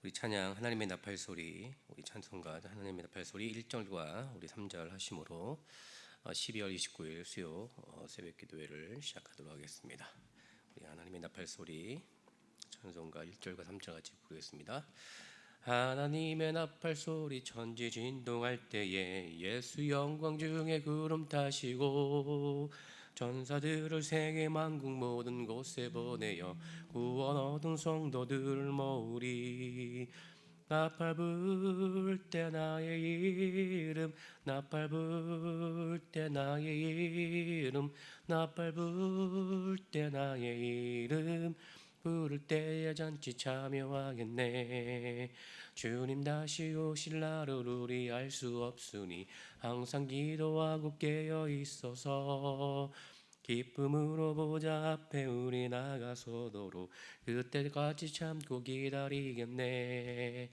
우리 찬양 하나님의 나팔 소리, 우리 찬송가 하나님의 나팔 소리 1절과 우리 3절 하심으로 12월 29일 수요 새벽 기도회를 시작하도록 하겠습니다. 우리 하나님의 나팔 소리 찬송가 1절과 3절 같이 부르겠습니다. 하나님의 나팔 소리 천지 진동할 때에 예수 영광 중에 구름 타시고 전사들을 세계 만국 모든 곳에 보내어 구원 얻은 성도들 모으리. 나팔 불 때 나의 이름, 나팔 불 때 나의 이름, 나팔 불 때 나의 이름, 부를 때에 잔치 참여하겠네. 주님 다시 오실 날을 우리 알 수 없으니 항상 기도하고 깨어 있어서 기쁨으로 보좌 앞에 우리 나가서도록 그때까지 참고 기다리겠네.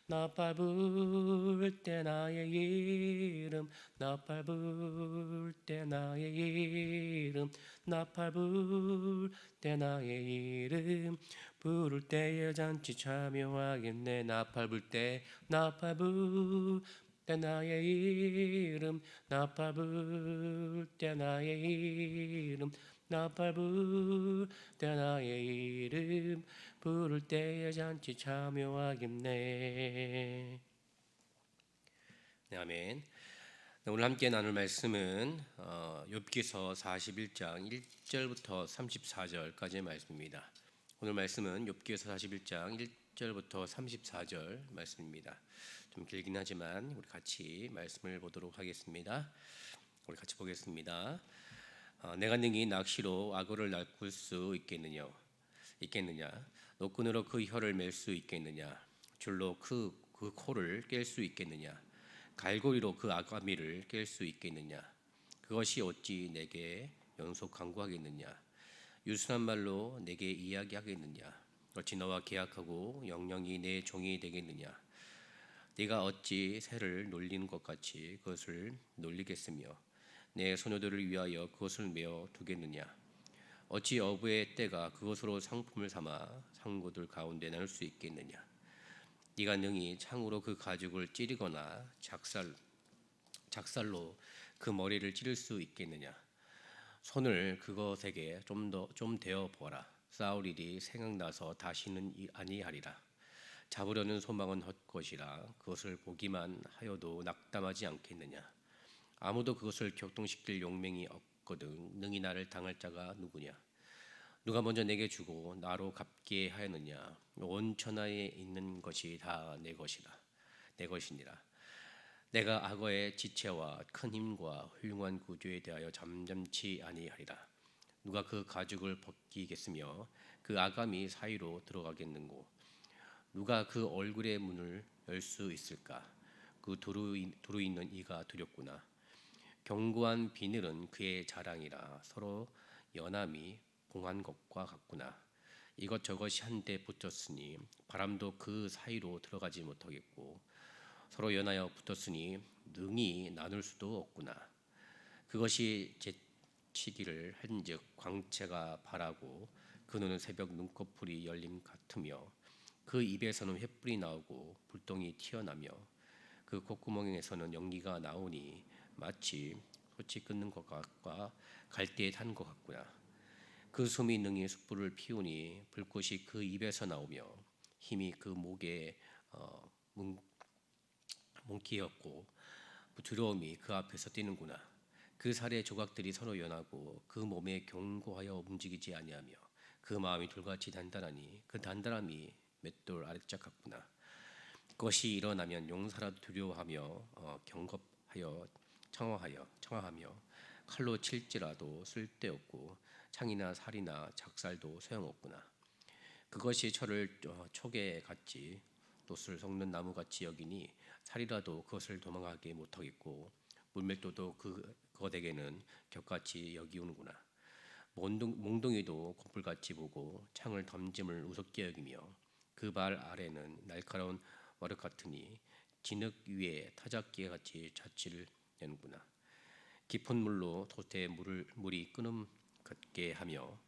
나팔 불 때 나의 이름, 나팔 불 때 나의 이름, 나팔 불 때 나의 이름, 부를 때에 잔치 참여하겠네. 나팔 불 때, 나팔 불 때 나의 이름, 나팔 불 때 나의 이름, 나팔 불 때 나의 이름, 부를 때에 잔치 참여하겠네. 네, 아멘. 오늘 함께 나눌 말씀은 욥기서 41장 1절부터 34절까지의 말씀입니다. 오늘 말씀은 욥기서 41장 1절부터 34절 말씀입니다. 좀 길긴 하지만 우리 같이 말씀을 보도록 하겠습니다. 우리 같이 보겠습니다. 내가 능히 낚시로 악어를 낚을 수 있겠느냐? 노끈으로 그 혀를 맬 수 있겠느냐? 줄로 그 코를 깰 수 있겠느냐? 갈고리로 그 아가미를 깰 수 있겠느냐? 그것이 어찌 내게 연속 강구하겠느냐? 유순한 말로 내게 이야기하겠느냐? 어찌 너와 계약하고 영영이 내 종이 되겠느냐? 네가 어찌 새를 놀리는 것 같이 그것을 놀리겠으며 내 소녀들을 위하여 그것을 메어 두겠느냐? 어찌 어부의 때가 그것으로 상품을 삼아 상고들 가운데 나눌 수 있겠느냐? 네가 능히 창으로 그 가죽을 찌르거나 작살로 그 머리를 찌를 수 있겠느냐? 손을 그것에게 좀 대어 보라. 싸울 일이 생각나서 다시는 아니하리라. 잡으려는 소망은 헛것이라 그것을 보기만 하여도 낙담하지 않겠느냐? 아무도 그것을 격동시킬 용맹이 없거든 능히 나를 당할 자가 누구냐? 누가 먼저 내게 주고 나로 갚게 하였느냐? 온 천하에 있는 것이 다 내 것이니라. 내가 악어의 지체와 큰 힘과 훌륭한 구조에 대하여 잠잠치 아니하리라. 누가 그 가죽을 벗기겠으며 그 아감이 사이로 들어가겠는고? 누가 그 얼굴의 문을 열 수 있을까? 그 두루 있는 이가 두렵구나. 견고한 비늘은 그의 자랑이라. 서로 연함이 봉한 것과 같구나. 이것저것이 한데 붙었으니 바람도 그 사이로 들어가지 못하겠고 서로 연하여 붙었으니 능히 나눌 수도 없구나. 그것이 제치기를 한즉 광채가 바라고 그 눈은 새벽 눈꺼풀이 열림 같으며 그 입에서는 횃불이 나오고 불똥이 튀어나며 그 콧구멍에서는 연기가 나오니 마치 솥이 끓는 것과 갈대에 탄 것 같구나. 그 숨이 능히 숯불을 피우니 불꽃이 그 입에서 나오며 힘이 그 목에 뭉키었고 두려움이 그 앞에서 뛰는구나. 그 살의 조각들이 서로 연하고 그 몸에 견고하여 움직이지 아니하며 그 마음이 돌같이 단단하니 그 단단함이 맷돌 아래짝 같구나. 그것이 일어나면 용사라도 두려워하며 경겁하여 청하하며 칼로 칠지라도 쓸데없고 창이나 살이나 작살도 소용없구나. 그것이 철을 촉에 같이 돛을 섞는 나무같이 여기니 살이라도 그것을 도망하게 못하겠고 물맷도도 그것에게는 격같이 여기우는구나. 몽둥이도 곰불같이 보고 창을 덤짐을 우습게 여기며 그 발 아래는 날카로운 와륵 같으니 진흙 위에 타작기같이 자취를 내는구나. 깊은 물로 돛에 물이 끊음 걷게 하며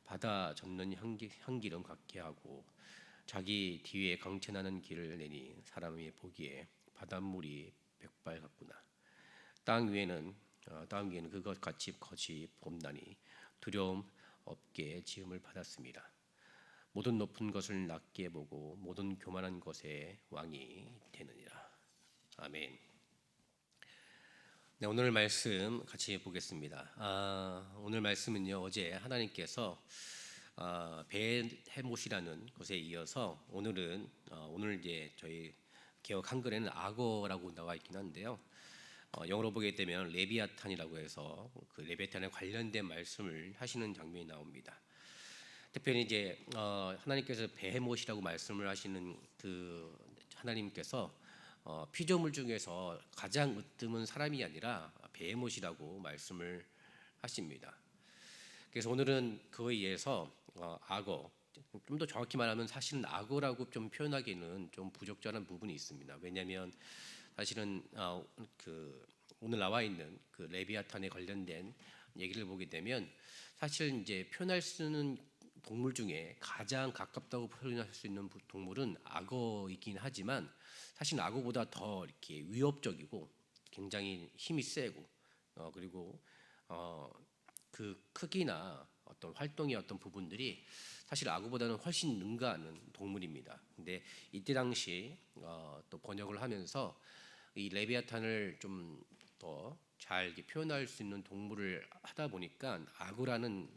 바다 젖는 향기름 같게 하고 자기 뒤에 강천하는 길을 내니 사람이 보기에 바닷물이 백발 같구나. 땅 위에는 그것 같이 거지 봄나니 두려움 없게 지음을 받았습니다. 모든 높은 것을 낮게 보고 모든 교만한 것의 왕이 되느니라. 아멘. 네, 오늘 말씀 같이 보겠습니다. 오늘 말씀은요, 어제 하나님께서 베헤못이라는 것에 이어서 오늘 이제 저희 개역 한글에는 악어라고 나와 있긴 한데요. 영어로 보게 되면 레비아탄이라고 해서 그 레비아탄에 관련된 말씀을 하시는 장면이 나옵니다. 특별히 이제 하나님께서 베헤못이라고 말씀을 하시는 그 하나님께서 피조물 중에서 가장 으뜸은 사람이 아니라 베헤못이라고 말씀을 하십니다. 그래서 오늘은 그거에 의해서 악어, 좀 더 정확히 말하면 사실은 악어라고 좀 표현하기는 좀 부적절한 부분이 있습니다. 왜냐하면 사실은 그 오늘 나와 있는 그 레비아탄에 관련된 얘기를 보게 되면 사실 이제 표현할 수 있는 동물 중에 가장 가깝다고 표현할 수 있는 동물은 악어이긴 하지만 사실 악어보다 더 이렇게 위협적이고 굉장히 힘이 세고 그리고 그 크기나 어떤 활동의 어떤 부분들이 사실 악어보다는 훨씬 능가하는 동물입니다. 근데 이때 당시 또 번역을 하면서 이 레비아탄을 좀 더 잘 표현할 수 있는 동물을 하다 보니까 악어라는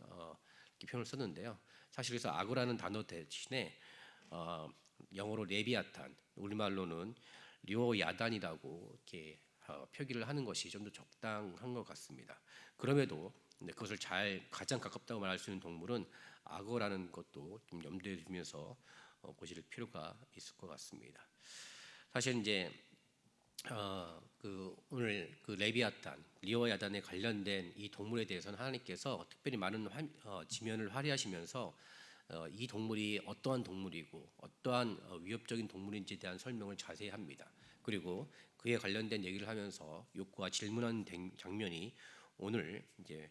표현을 썼는데요. 사실 그래서 악어라는 단어 대신에 영어로 레비아탄, 우리말로는 리오야단이라고 이렇게 표기를 하는 것이 좀 더 적당한 것 같습니다. 그럼에도 그것을 가장 가깝다고 말할 수 있는 동물은 악어라는 것도 좀 염두에 두면서 보실 필요가 있을 것 같습니다. 사실 이제 오늘 그 레비아탄, 리오야단에 관련된 이 동물에 대해서는 하나님께서 특별히 많은 지면을 발휘하시면서 이 동물이 어떠한 동물이고 어떠한 위협적인 동물인지에 대한 설명을 자세히 합니다. 그리고 그에 관련된 얘기를 하면서 욕구와 질문하는 장면이 오늘 이제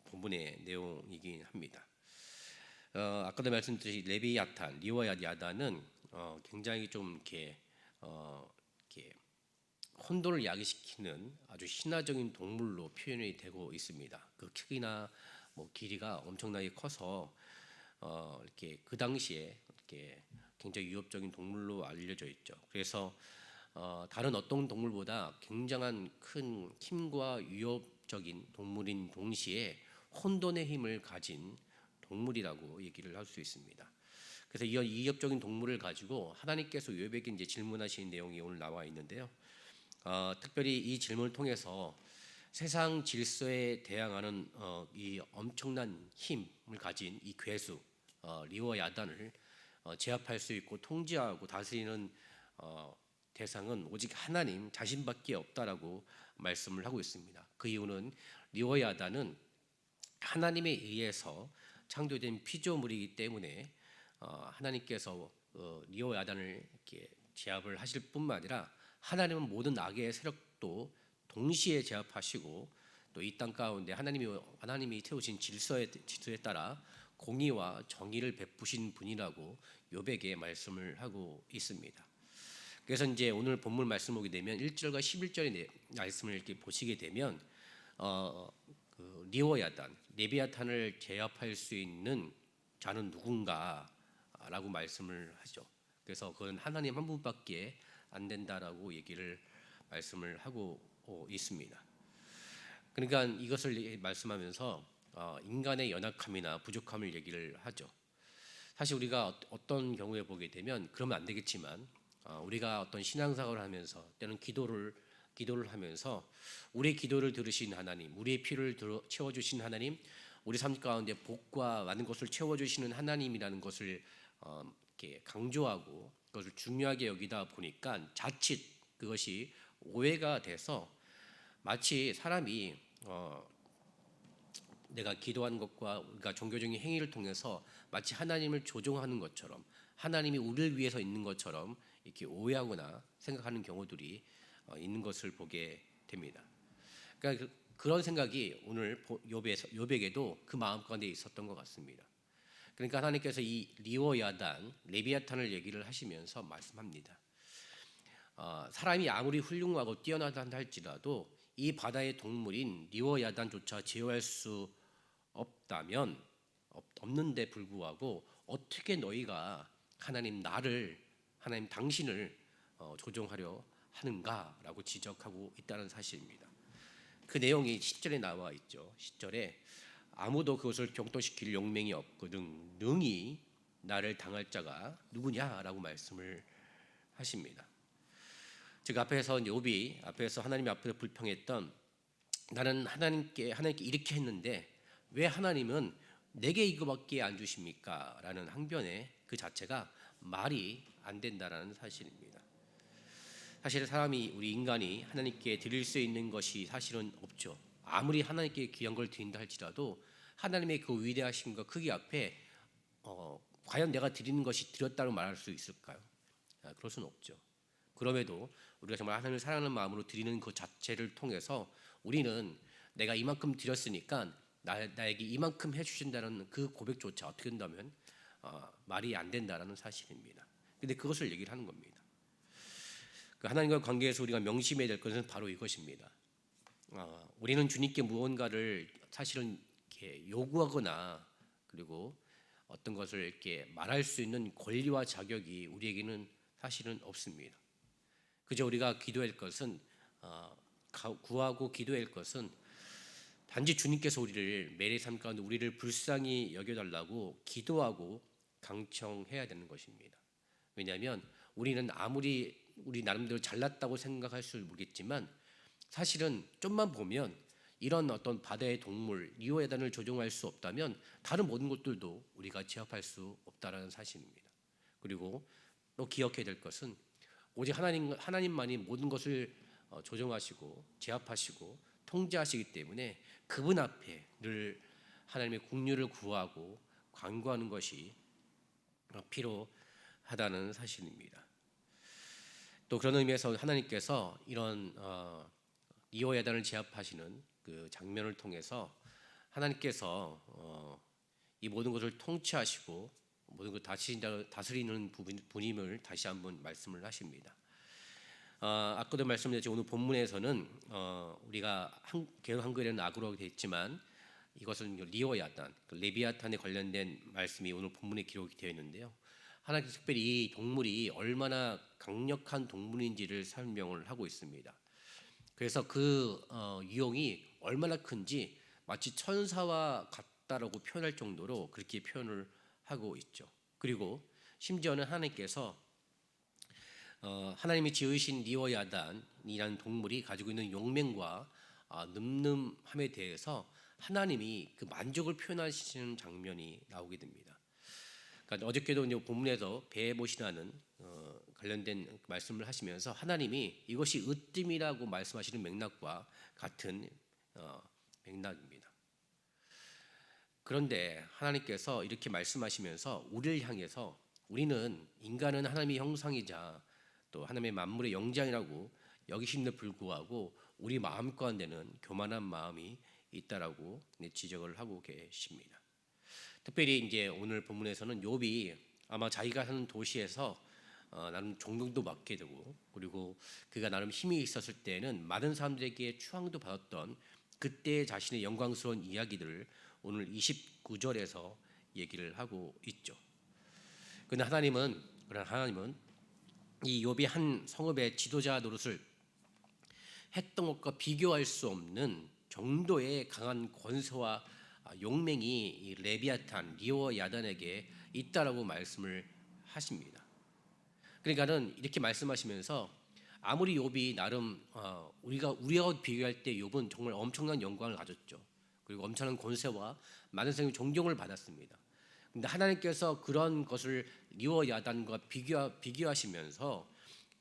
본문의 내용이긴 합니다. 아까도 말씀드린 레비아탄, 리오야단은 굉장히 좀 이렇게 혼돈을 야기시키는 아주 신화적인 동물로 표현이 되고 있습니다. 그 크기나 길이가 엄청나게 커서 이렇게 그 당시에 이렇게 굉장히 위협적인 동물로 알려져 있죠. 그래서 다른 어떤 동물보다 굉장한 큰 힘과 위협적인 동물인 동시에 혼돈의 힘을 가진 동물이라고 얘기를 할 수 있습니다. 그래서 이 위협적인 동물을 가지고 하나님께서 요셉에게 이제 질문하신 내용이 오늘 나와 있는데요. 특별히 이 질문을 통해서 세상 질서에 대항하는 이 엄청난 힘을 가진 이 괴수 리오야단을 제압할 수 있고 통제하고 다스리는 대상은 오직 하나님 자신밖에 없다라고 말씀을 하고 있습니다. 그 이유는 리오야단은 하나님에 의해서 창조된 피조물이기 때문에 하나님께서 리오야단을 이렇게 제압을 하실 뿐만 아니라 하나님은 모든 악의 세력도 동시에 제압하시고 또 이 땅 가운데 하나님이 태우신 질서에 따라 공의와 정의를 베푸신 분이라고 욥에게 말씀을 하고 있습니다. 그래서 이제 오늘 본문 말씀 보게 되면 1절과 11절의 말씀을 이렇게 보시게 되면 그 리오야단, 레비아탄을 제압할 수 있는 자는 누군가라고 말씀을 하죠. 그래서 그건 하나님 한 분밖에 안 된다라고 말씀을 하고 있습니다. 그러니까 이것을 말씀하면서 인간의 연약함이나 부족함을 얘기를 하죠. 사실 우리가 어떤 경우에 보게 되면 그러면 안 되겠지만 우리가 어떤 신앙생활을 하면서 때는 기도를 하면서 우리의 기도를 들으신 하나님, 우리의 필요를 채워주신 하나님, 우리 삶 가운데 복과 많은 것을 채워주시는 하나님이라는 것을 이렇게 강조하고 그것을 중요하게 여기다 보니까 자칫 그것이 오해가 돼서 마치 사람이 내가 기도하는 것과 우리가 종교적인 행위를 통해서 마치 하나님을 조종하는 것처럼 하나님이 우리를 위해서 있는 것처럼 이렇게 오해하거나 생각하는 경우들이 있는 것을 보게 됩니다. 그러니까 그런 생각이 오늘 욥에게도 그 마음 가운데 있었던 것 같습니다. 그러니까 하나님께서 이 리워야단, 레비아탄을 얘기를 하시면서 말씀합니다. 사람이 아무리 훌륭하고 뛰어나다 할지라도 이 바다의 동물인 리워야단조차 제어할 수 없는데 불구하고 어떻게 너희가 하나님 당신을 조종하려 하는가라고 지적하고 있다는 사실입니다. 그 내용이 10절에 나와 있죠. 10절에 아무도 그것을 경도시킬 용맹이 없거든 능히 나를 당할 자가 누구냐라고 말씀을 하십니다. 즉 앞에서 욥이 앞에서 하나님 앞에서 불평했던 나는 하나님께 이렇게 했는데 왜 하나님은 내게 이거밖에 안 주십니까? 라는 항변의 그 자체가 말이 안 된다라는 사실입니다. 사실 우리 인간이 하나님께 드릴 수 있는 것이 사실은 없죠. 아무리 하나님께 귀한 걸 드린다 할지라도 하나님의 그 위대하심과 크기 앞에 과연 내가 드리는 것이 드렸다고 말할 수 있을까요? 그럴 수는 없죠. 그럼에도 우리가 정말 하나님을 사랑하는 마음으로 드리는 그 자체를 통해서 우리는 내가 이만큼 드렸으니까 나에게 이만큼 해주신다는 그 고백조차 어떻게 된다면 말이 안 된다라는 사실입니다. 그런데 그것을 얘기를 하는 겁니다. 그 하나님과 관계에서 우리가 명심해야 될 것은 바로 이것입니다. 우리는 주님께 무언가를 사실은 이렇게 요구하거나 그리고 어떤 것을 이렇게 말할 수 있는 권리와 자격이 우리에게는 사실은 없습니다. 그저 우리가 기도할 것은 구하고 기도할 것은 단지 주님께서 우리를 매일의 삶 가운데 우리를 불쌍히 여겨달라고 기도하고 강청해야 되는 것입니다. 왜냐하면 우리는 아무리 우리 나름대로 잘났다고 생각할 수 모르겠지만 사실은 좀만 보면 이런 어떤 바다의 동물 리오야단을 조종할 수 없다면 다른 모든 것들도 우리가 제압할 수 없다라는 사실입니다. 그리고 또 기억해야 될 것은 오직 하나님만이 모든 것을 조종하시고 제압하시고 통제하시기 때문에 그분 앞에 늘 하나님의 긍휼을 구하고 간구하는 것이 필요하다는 사실입니다. 또 그런 의미에서 하나님께서 이런 리오야단을 제압하시는 그 장면을 통해서 하나님께서 이 모든 것을 통치하시고 모든 걸 다스리는 분임을 다시 한번 말씀을 하십니다. 아까도 말씀드렸지 오늘 본문에서는 우리가 개역 한글에는 악으로 되어 있지만 이것은 리오야단, 레비아탄에 관련된 말씀이 오늘 본문에 기록이 되어 있는데요. 하나님께서 특별히 이 동물이 얼마나 강력한 동물인지를 설명을 하고 있습니다. 그래서 그 유형이 얼마나 큰지 마치 천사와 같다라고 표현할 정도로 그렇게 표현을 하고 있죠. 그리고 심지어는 하나님께서 하나님이 지으신 리워야단이라는 동물이 가지고 있는 용맹과 늠름함에 대해서 하나님이 그 만족을 표현하시는 장면이 나오게 됩니다. 그러니까 어저께도 본문에서 베에봇이라는 관련된 말씀을 하시면서 하나님이 이것이 으뜸이라고 말씀하시는 맥락과 같은 맥락입니다. 그런데 하나님께서 이렇게 말씀하시면서 우리를 향해서 우리는 인간은 하나님의 형상이자 또 하나님의 만물의 영장이라고 여기심에도 불구하고 우리 마음 가운데는 교만한 마음이 있다라고 지적을 하고 계십니다. 특별히 이제 오늘 본문에서는 욥이 아마 자기가 사는 도시에서 나름 존경도 받게 되고 그리고 그가 나름 힘이 있었을 때는 많은 사람들에게 추앙도 받았던 그때 자신의 영광스러운 이야기들을 오늘 29절에서 얘기를 하고 있죠. 그런데 하나님은 이 욥이 한 성읍의 지도자 노릇을 했던 것과 비교할 수 없는 정도의 강한 권세와 용맹이 이 레비아탄 리오야단에게 있다라고 말씀을 하십니다. 그러니까는 이렇게 말씀하시면서 아무리 욥이 나름 우리가 비교할 때 욥은 정말 엄청난 영광을 가졌죠. 그리고 엄청난 권세와 많은 사람의 존경을 받았습니다. 근데 하나님께서 그런 것을 리오야단과 비교하시면서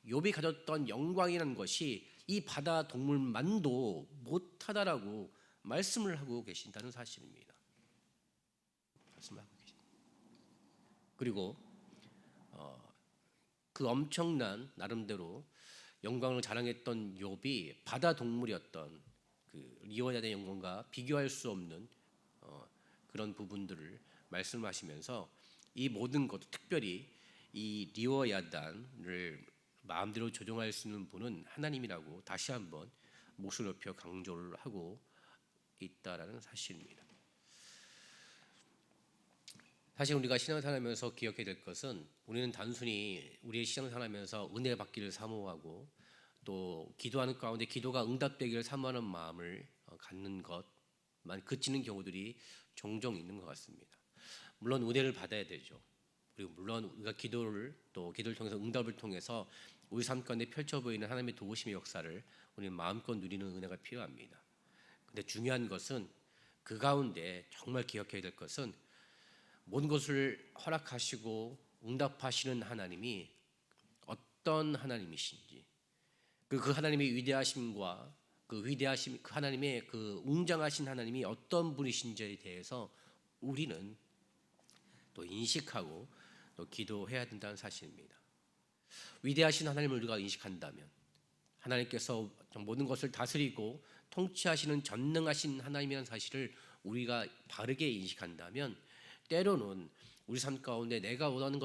욥이 가졌던 영광이라는 것이 이 바다 동물만도 못하다라고 말씀을 하고 계신다는 사실입니다. 그리고 그 엄청난 나름대로 영광을 자랑했던 욥이 바다 동물이었던 그 리오야단의 영광과 비교할 수 없는 그런 부분들을 말씀하시면서 이 모든 것, 특별히 이 리워야단을 마음대로 조종할 수 있는 분은 하나님이라고 다시 한번 목소리 높여 강조를 하고 있다라는 사실입니다. 사실 우리가 신앙생활하면서 기억해야 될 것은 우리는 단순히 우리의 신앙생활하면서 은혜 받기를 사모하고 또 기도하는 가운데 기도가 응답되기를 사모하는 마음을 갖는 것만 그치는 경우들이 종종 있는 것 같습니다. 물론 은혜를 받아야 되죠. 그리고 물론 우리가 기도를 통해서 응답을 통해서 우리 삶 가운데 펼쳐 보이는 하나님의 도우심의 역사를 우리는 마음껏 누리는 은혜가 필요합니다. 근데 중요한 것은 그 가운데 정말 기억해야 될 것은 모든 것을 허락하시고 응답하시는 하나님이 어떤 하나님이신지, 그 하나님의 위대하심과 그 하나님의 그 웅장하신 하나님이 어떤 분이신지에 대해서 우리는 또 인식하고 또 기도해야 된다는 사실입니다. 위대하신 하나님을 우리가 인식한다면, 하나님께서 모든 것을 다스리고 통치하시는 전능하신 하나님이라는 사실을 우리가 바르게 인식한다면, 때로는 우리 삶 가운데 내가 원하는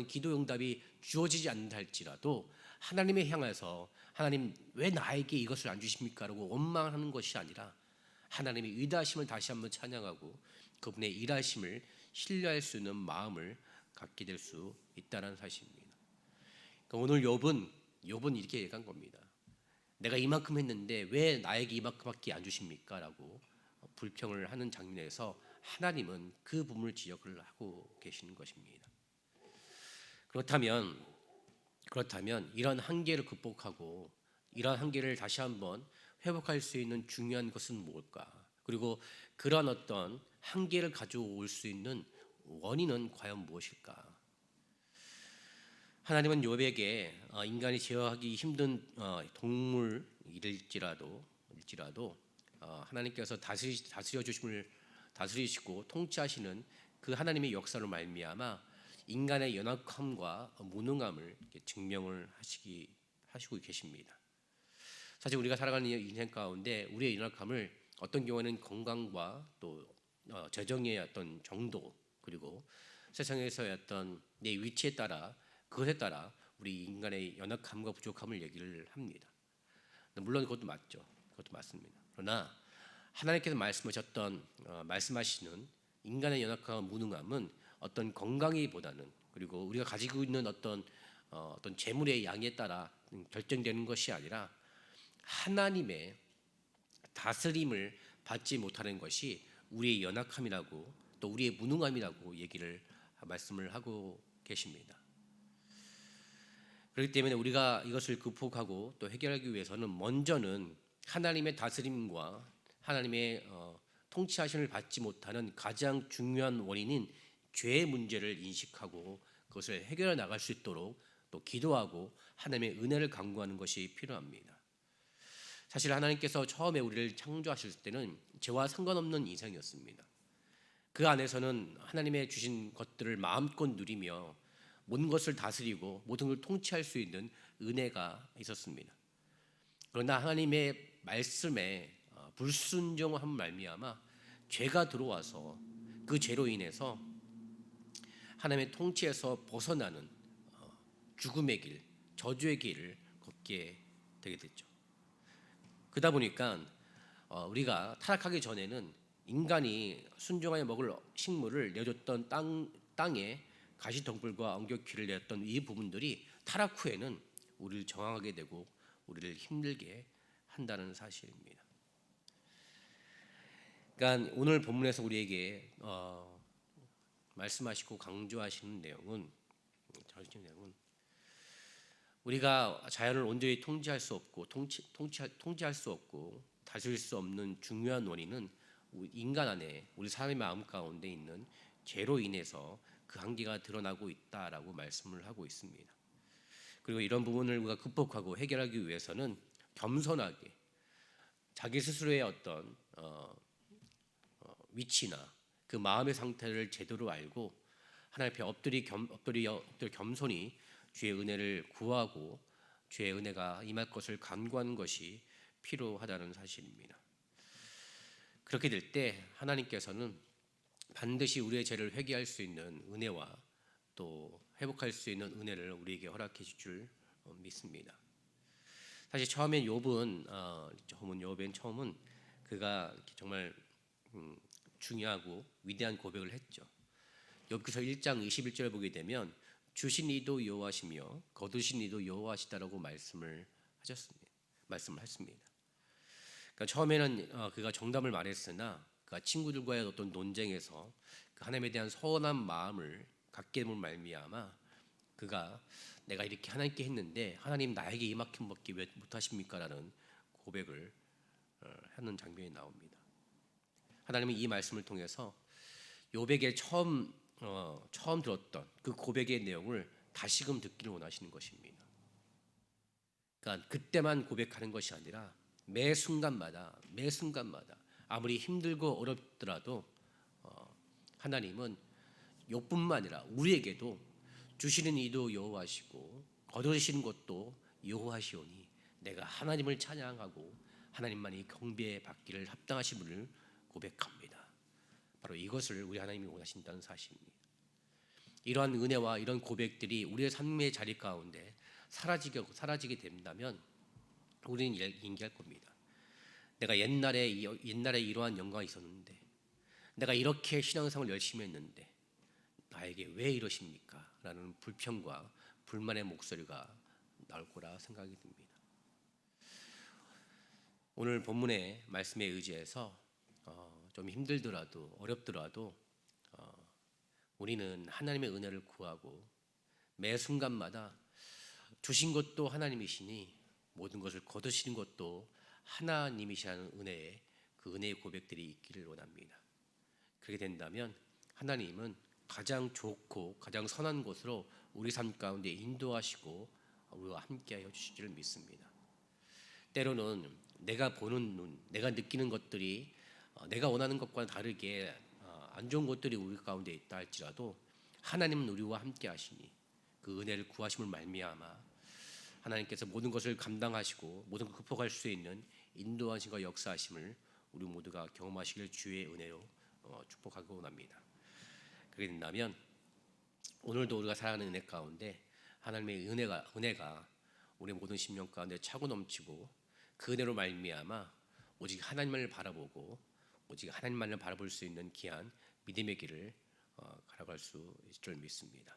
기도 응답이 주어지지 않는다 할지라도 하나님을 향해서 하나님 왜 나에게 이것을 안 주십니까? 라고 원망하는 것이 아니라 하나님의 위대하심을 다시 한번 찬양하고 그분의 일하심을 신뢰할 수 있는 마음을 갖게 될 수 있다는 사실입니다. 그러니까 오늘 욥은 이렇게 얘기한 겁니다. 내가 이만큼 했는데 왜 나에게 이만큼밖에 안 주십니까? 라고 불평을 하는 장면에서 하나님은 그 부분을 지적을 하고 계시는 것입니다. 그렇다면 이런 한계를 극복하고 이런 한계를 다시 한번 회복할 수 있는 중요한 것은 무엇일까? 그리고 그런 어떤 한계를 가져올 수 있는 원인은 과연 무엇일까? 하나님은 욥에게 인간이 제어하기 힘든 동물일지라도 하나님께서 다스리시고 통치하시는 그 하나님의 역사로 말미암아 인간의 연약함과 무능함을 증명을 하시고 계십니다. 사실 우리가 살아가는 인생 가운데 우리의 연약함을 어떤 경우에는 건강과 또 재정의 어떤 정도 그리고 세상에서의 어떤 내 위치에 따라 그것에 따라 우리 인간의 연약함과 부족함을 얘기를 합니다. 물론 그것도 맞죠. 그것도 맞습니다. 그러나 하나님께서 말씀하시는 인간의 연약함과 무능함은 어떤 건강이보다는 그리고 우리가 가지고 있는 어떤 재물의 양에 따라 결정되는 것이 아니라 하나님의 다스림을 받지 못하는 것이 우리의 연약함이라고 또 우리의 무능함이라고 말씀을 하고 계십니다. 그렇기 때문에 우리가 이것을 극복하고 또 해결하기 위해서는 먼저는 하나님의 다스림과 하나님의 통치하심을 받지 못하는 가장 중요한 원인인 죄의 문제를 인식하고 그것을 해결해 나갈 수 있도록 또 기도하고 하나님의 은혜를 간구하는 것이 필요합니다. 사실 하나님께서 처음에 우리를 창조하실 때는 죄와 상관없는 인생이었습니다. 그 안에서는 하나님의 주신 것들을 마음껏 누리며 모든 것을 다스리고 모든 걸 통치할 수 있는 은혜가 있었습니다. 그러나 하나님의 말씀에 불순종한 말미암아 죄가 들어와서 그 죄로 인해서 하나님의 통치에서 벗어나는 죽음의 길, 저주의 길을 걷게 되게 됐죠. 그러다 보니까 우리가 타락하기 전에는 인간이 순종하여 먹을 식물을 내줬던 땅에 가시덩굴과 엉겅퀴를 내었던 이 부분들이 타락 후에는 우리를 정황하게 되고 우리를 힘들게 한다는 사실입니다. 그러니까 오늘 본문에서 우리에게 말씀하시고 강조하시는 내용은 우리가 자연을 온전히 통제할 수 없고 통제할 수 없고 다스릴 수 없는 중요한 원인은 인간 안에 우리 사람의 마음 가운데 있는 죄로 인해서 그 한계가 드러나고 있다라고 말씀을 하고 있습니다. 그리고 이런 부분을 우리가 극복하고 해결하기 위해서는 겸손하게 자기 스스로의 어떤 위치나 그 마음의 상태를 제대로 알고 하나님 앞에 엎드려 겸손히 주의 은혜를 구하고 주의 은혜가 임할 것을 간구하는 것이 필요하다는 사실입니다. 그렇게 될 때 하나님께서는 반드시 우리의 죄를 회개할 수 있는 은혜와 또 회복할 수 있는 은혜를 우리에게 허락해 줄 줄 믿습니다. 사실 처음엔 욥은 그가 정말 중요하고 위대한 고백을 했죠. 욥기서 1장 21절에 보게 되면 주신 이도 여호와시며 거두신 이도 여호와시다라고 말씀을 했습니다. 그러니까 처음에는 그가 정답을 말했으나 그가 친구들과의 어떤 논쟁에서 그 하나님에 대한 서운한 마음을 갖게 됨을 말미암아 그가 내가 이렇게 하나님께 했는데 하나님 나에게 이만큼밖에 왜 못하십니까? 라는 고백을 하는 장면이 나옵니다. 하나님은 이 말씀을 통해서 욥에게 처음 들었던 그 고백의 내용을 다시금 듣기를 원하시는 것입니다. 그러니까 그때만 고백하는 것이 아니라 매 순간마다 아무리 힘들고 어렵더라도 하나님은 욥뿐만 아니라 우리에게도 주시는 이도 여호와시고 거두시는 것도 여호와시오니 내가 하나님을 찬양하고 하나님만이 경배 받기를 합당하신 분을 고백합니다. 바로 이것을 우리 하나님이 원하신다는 사실입니다. 이러한 은혜와 이런 고백들이 우리의 삶의 자리 가운데 사라지게 된다면 우리는 인기할 겁니다. 내가 옛날에 이러한 영광이 있었는데 내가 이렇게 신앙생활을 열심히 했는데 나에게 왜 이러십니까? 라는 불평과 불만의 목소리가 나올 거라 생각이 듭니다. 오늘 본문의 말씀에 의지해서 좀 힘들더라도 어렵더라도 우리는 하나님의 은혜를 구하고 매 순간마다 주신 것도 하나님이시니 모든 것을 거두시는 것도 하나님이시라는 그 은혜의 고백들이 있기를 원합니다. 그렇게 된다면 하나님은 가장 좋고 가장 선한 곳으로 우리 삶 가운데 인도하시고 우리와 함께하여 주실 줄 믿습니다. 때로는 내가 보는 눈, 내가 느끼는 것들이 내가 원하는 것과 다르게 안 좋은 것들이 우리 가운데 있다 할지라도 하나님은 우리와 함께하시니 그 은혜를 구하심을 말미암아 하나님께서 모든 것을 감당하시고 모든 걸 극복할 수 있는 인도하심과 역사하심을 우리 모두가 경험하시길 주의 은혜로 축복하고 원합니다. 그렇게 된다면 오늘도 우리가 살아가는 은혜 가운데 하나님의 은혜가 우리 모든 심령 가운데 차고 넘치고 그 은혜로 말미암아 오직 하나님만을 바라보고 오직 하나님만을 바라볼 수 있는 귀한 믿음의 길을 걸어갈 수 있을 줄 믿습니다.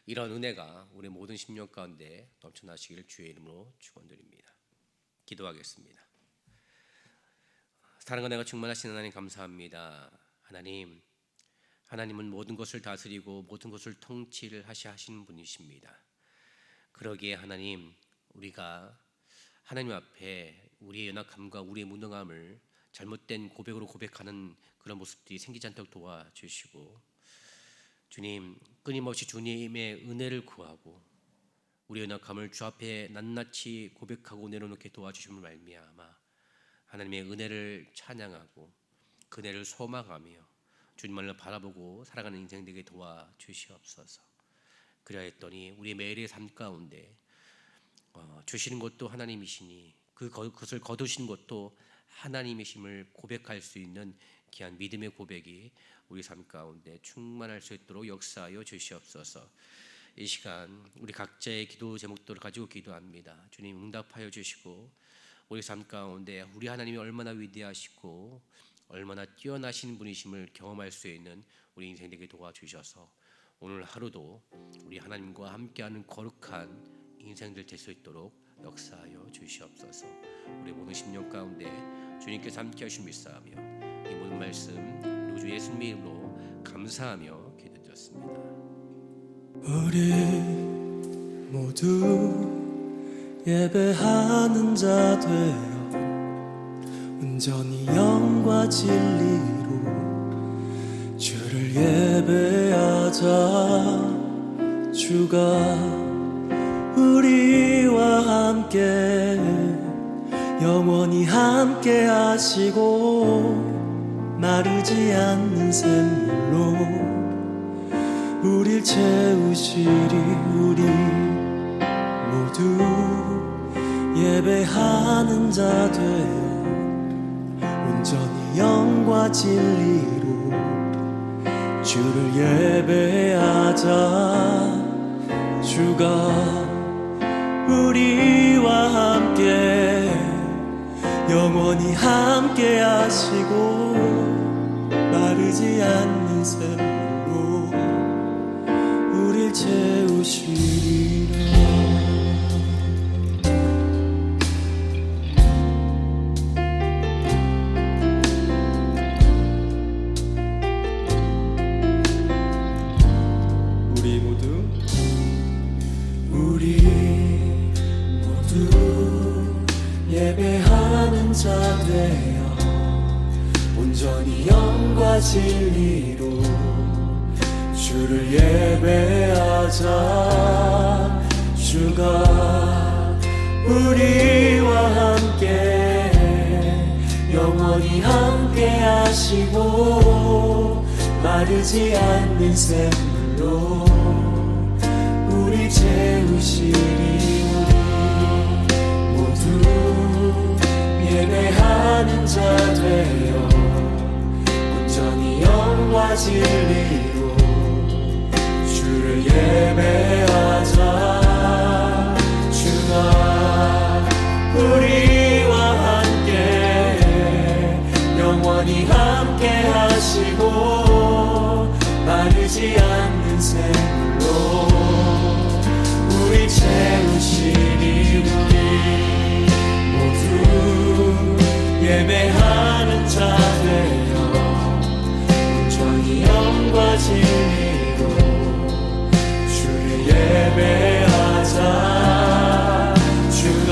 이런 은혜가 우리 모든 심령 가운데 넘쳐나시기를 주의 이름으로 축원드립니다. 기도하겠습니다. 사랑과 은혜가 충만하신 하나님 감사합니다. 하나님은 모든 것을 다스리고 모든 것을 통치를 하시는 분이십니다. 그러기에 하나님, 우리가 하나님 앞에 우리의 연약함과 우리의 무능함을 잘못된 고백으로 고백하는 그런 모습들이 생기지 않도록 도와주시고, 주님, 끊임없이 주님의 은혜를 구하고 우리의 연약함을 주 앞에 낱낱이 고백하고 내려놓게 도와주심을 말미암아 하나님의 은혜를 찬양하고 그 은혜를 소망하며 주님만을 바라보고 살아가는 인생 되게 도와주시옵소서. 그리하였더니 우리의 매일의 삶 가운데 주시는 것도 하나님이시니 그것을 거두시는 것도 하나님이심을 고백할 수 있는 귀한 믿음의 고백이 우리 삶 가운데 충만할 수 있도록 역사하여 주시옵소서. 이 시간 우리 각자의 기도 제목들을 가지고 기도합니다. 주님 응답하여 주시고 우리 삶 가운데 우리 하나님이 얼마나 위대하시고 얼마나 뛰어나신 분이심을 경험할 수 있는 우리 인생 되게 도와주셔서 오늘 하루도 우리 하나님과 함께하는 거룩한 인생들 될 수 있도록 역사하여 주시옵소서. 우리 모든 심령 가운데 주님께서 함께 하신 믿사하며 이 모든 말씀 우리 주 예수님의 이름으로 감사하며 기도드렸습니다. 우리 모두 예배하는 자 되어 온전히 영과 진리로 주를 예배하자. 주가 우리와 함께 영원히 함께 하시고 마르지 않는 샘물로 우릴 채우시리. 우리 모두 예배하는 자 되어 온전히 영과 진리로 주를 예배하자. 주가 우리와 함께 영원히 함께 하시고 마르지 않는 샘물로 우릴 채우시리라. 우리 모두 예배하는 자 되어 온전히 영과 진리로 주를 예배하자. 주가 우리와 함께 영원히 함께 하시고 마르지 않는 샘물로 우리 채우시리. 우리 모두 예배하는 자 되어 온전히 영과 진리로 주를 예배하자. 주가 우리와 함께 영원히 함께 하시고 마르지 않는 샘물로 우리 채우시리. 우리 모두 예배하는 자 되어 온전히 영과 진리로 주를 예배하자. 주가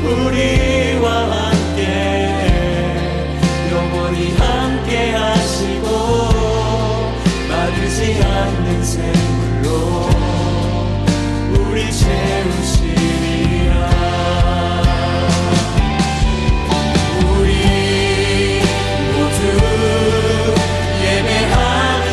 우리와 함께 영원히 함께 하시고 마르지 않는 샘물로 우리 채우시리라. 우리 모두 예배하는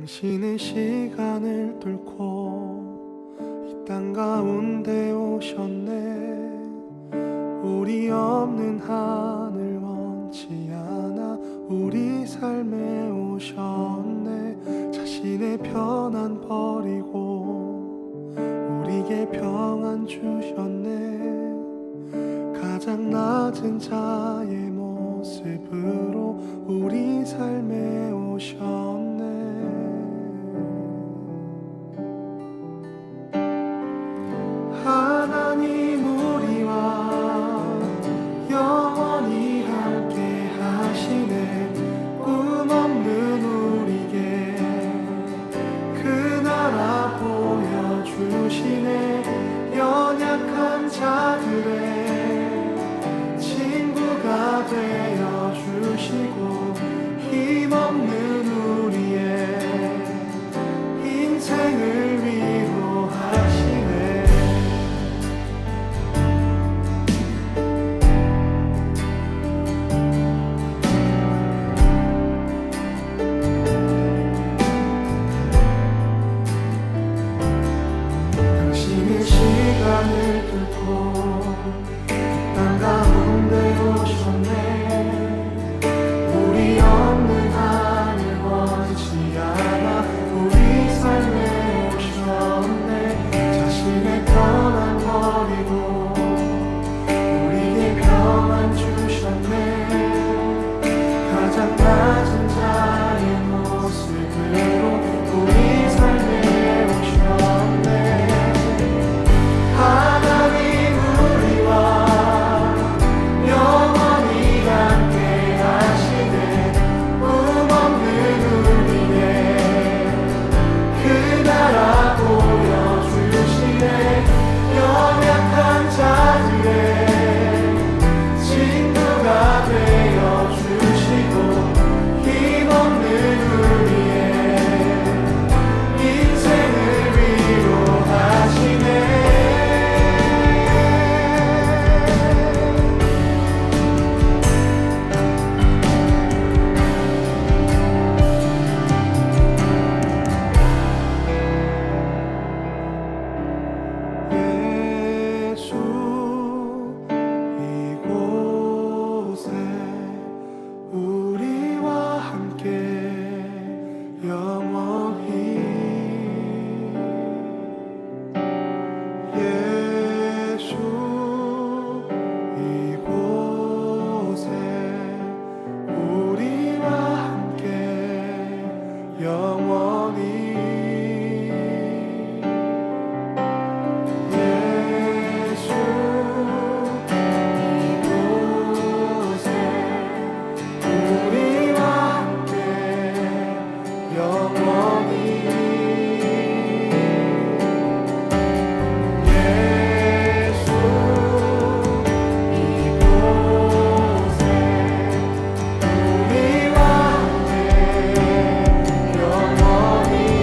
당신은 시간을 뚫고 이 땅 가운데 오셨네. 우리 없는 하늘 원치 않아 우리 삶에 오셨네. 자신의 편안 버리고 우리에게 평안 주셨네. 가장 낮은 자의 모습으로 우리 삶에 오셨네. 하나님 우리와 영원히 함께 하시네. 꿈 없는 우리에게 그 나라 보여주시네. 연약한 자들의 친구가 되어주시고 힘없는 우리의 인생을 위로하시네. 당신의 시간을 뚫고 땅 가운데 오셨네. 우리 없는 하늘 원치 않아 우리 삶에 오셨네. 자신의 편안 버리고 우리에게 평안 주셨네. 가장 낮은 자의 모습으로 우리 삶에 오셨네. 하나님 우리와 영원히 함께 하시네. 꿈 없는 우리에게 그 나라 보여주시네. 연약한 자들의 친구가 되어주시고 힘없는 우리의 인생을 위로하시네. 예수 이곳에 우리와 함께 영원히. 예수 이곳에 우리와 함께 영원히. 예수 이곳에 우리와 함께 영원히. 예수 이곳에 우리와 함께 영원히.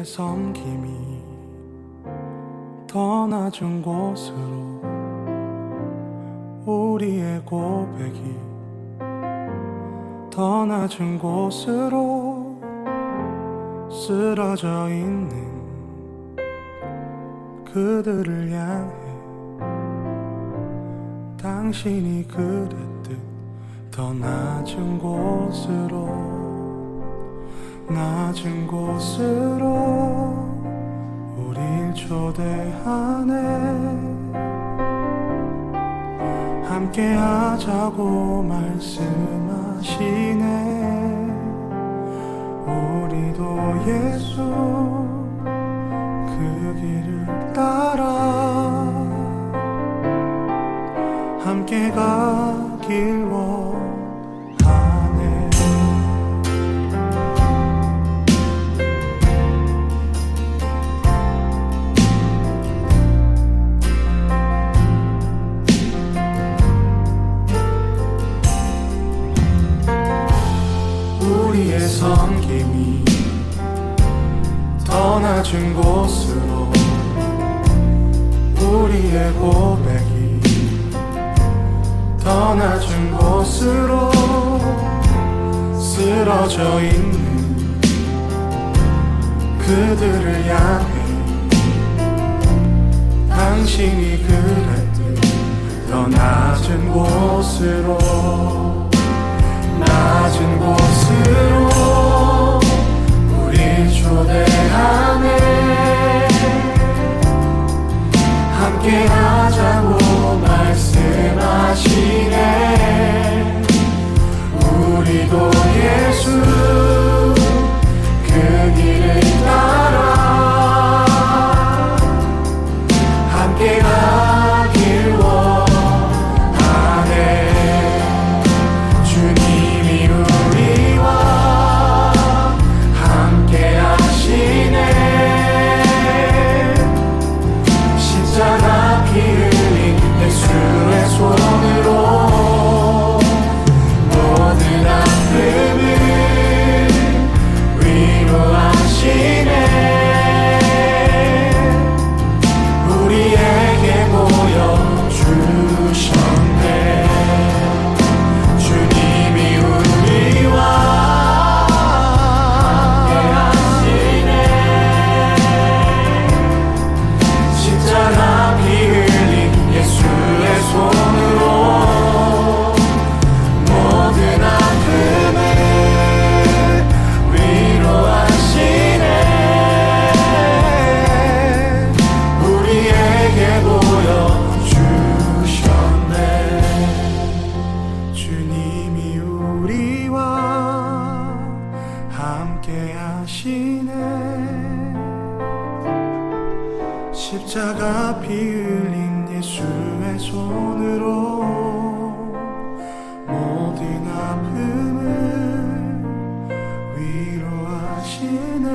섬김이 더 낮은 곳으로, 우리의 고백이 더 낮은 곳으로 쓰러져 있는 그들을 향해 당신이 그랬듯 더 낮은 곳으로, 낮은 곳으로 우릴 초대하네. 함께 하자고 말씀하시네. 우리도 예수 그 길을 따라 함께 가길 원하네. 우리의 섬김이 더 낮은 곳으로, 우리의 고백이 더 낮은 곳으로 쓰러져 있는 그들을 향해 당신이 그랬듯 더 낮은 곳으로, 낮은 곳으로 우릴 초대하네. 함께 하자고 말씀하시네. 우리도 예수 그 길을 따라 함께 가길 원하네. 주님이 우리와 함께 하시네. 십자가 피 흘린 예수의 손으로 모든 아픔을 위로하시네. 우리에게 보여주셨네. 주님이 우리와 함께 하시네. 십자가 피 흘린 예수의 손으로 모든 아픔을 위로하시네. 우리에게 보여주셨네. 주님이 우리와 함께 하시네. 십자가 피 흘린 예수의 손으로 모든 아픔을 위로하시네.